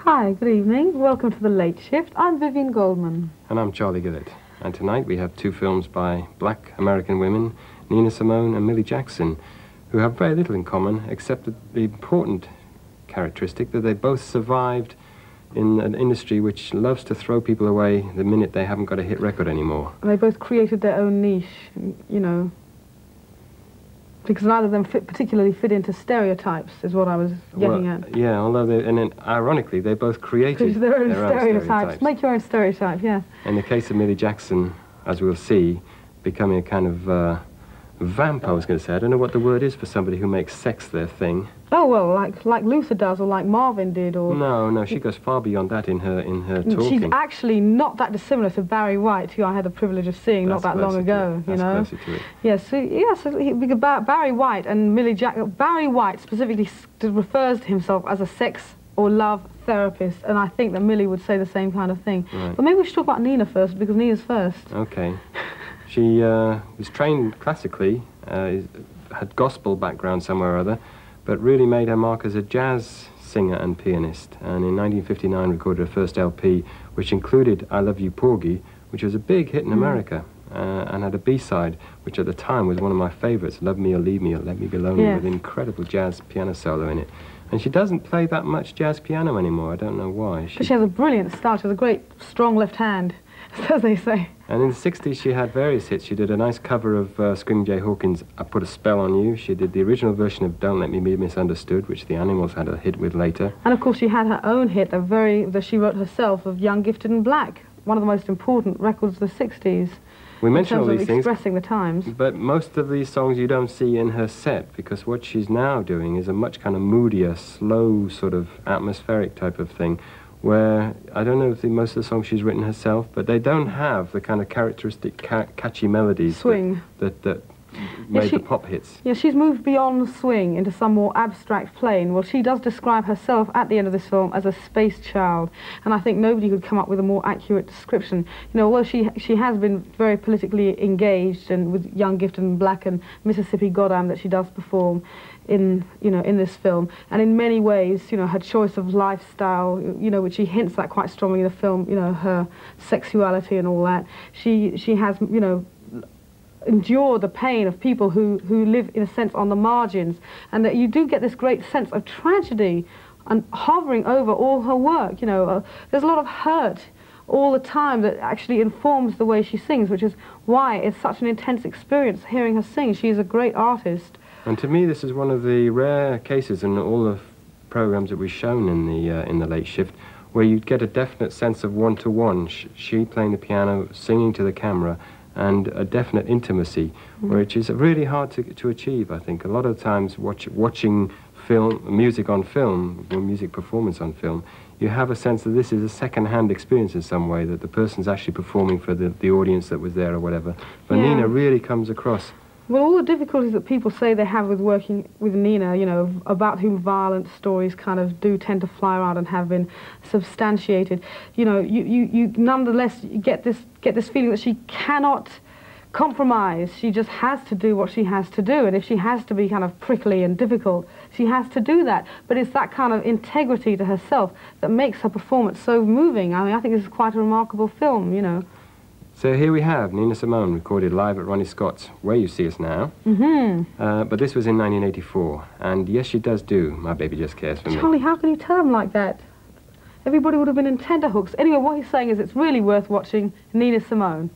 Hi, good evening. Welcome to The Late Shift. I'm Vivian Goldman. And I'm Charlie Gillett. And tonight we have two films by black American women, Nina Simone and Millie Jackson, who have very little in common, except the important characteristic that they both survived in an industry which loves to throw people away the minute they haven't got a hit record anymore. And they both created their own niche, you know, because neither of them particularly fit into stereotypes, is what I was getting at. Yeah, although and then ironically, they both created their own stereotypes. Make your own stereotype, yeah. In the case of Millie Jackson, as we'll see, becoming a kind of vamp, I was going to say. I don't know what the word is for somebody who makes sex their thing. Oh, well, like Luther does, or like Marvin did, or... No, she goes far beyond that in her talking. She's actually not that dissimilar to Barry White, who I had the privilege of seeing not that long ago, you know? That's closer to it. Yes, Barry White and Millie Jackson... Barry White specifically refers to himself as a sex or love therapist, and I think that Millie would say the same kind of thing. Right. But maybe we should talk about Nina first, because Nina's first. Okay. She was trained classically, had gospel background somewhere or other, but really made her mark as a jazz singer and pianist. And in 1959 recorded her first LP, which included I Love You Porgy, which was a big hit in America, and had a B-side, which at the time was one of my favorites, Love Me or Leave Me or Let Me Be Lonely, with an incredible jazz piano solo in it. And she doesn't play that much jazz piano anymore. I don't know why. But she has a brilliant style. She has a great, strong left hand, as they say. And in the 60s, she had various hits. She did a nice cover of Screaming Jay Hawkins' I Put a Spell on You. She did the original version of Don't Let Me Be Misunderstood, which the Animals had a hit with later. And, of course, she had her own hit, that she wrote herself, of Young, Gifted and Black, one of the most important records of the 60s. We mention all these things, expressing the times. But most of these songs you don't see in her set, because what she's now doing is a much kind of moodier, slow, sort of atmospheric type of thing, where I don't know if most of the songs she's written herself, but they don't have the kind of characteristic catchy melodies swing that made the pop hits. Yeah, she's moved beyond swing into some more abstract plane. Well, she does describe herself at the end of this film as a space child, and I think nobody could come up with a more accurate description. You know, although she has been very politically engaged, and with Young, Gifted and Black and Mississippi Goddam that she does perform in this film, and in many ways, you know, her choice of lifestyle, you know, which she hints at quite strongly in the film, you know, her sexuality and all that. She has, you know, endure the pain of people who live, in a sense, on the margins, and that you do get this great sense of tragedy and hovering over all her work. You know, there's a lot of hurt all the time that actually informs the way she sings, which is why it's such an intense experience hearing her sing. She is a great artist. And to me, this is one of the rare cases in all the programs that we've shown in the Late Shift, where you get a definite sense of one-to-one, she playing the piano, singing to the camera, and a definite intimacy, which is really hard to achieve, I think. A lot of times watching music on film, or music performance on film, you have a sense that this is a second-hand experience in some way, that the person's actually performing for the audience that was there or whatever. But Nina really comes across. Well, all the difficulties that people say they have with working with Nina, you know, about whom violent stories kind of do tend to fly around and have been substantiated, you know, you nonetheless get this feeling that she cannot compromise. She just has to do what she has to do, and if she has to be kind of prickly and difficult, she has to do that. But it's that kind of integrity to herself that makes her performance so moving. I mean, I think this is quite a remarkable film, you know. So here we have Nina Simone recorded live at Ronnie Scott's Where You See Us Now. But this was in 1984, and yes, she does do My Baby Just Cares For Me. Charlie, how can you tell him like that? Everybody would have been in tenterhooks. Anyway, what he's saying is it's really worth watching Nina Simone.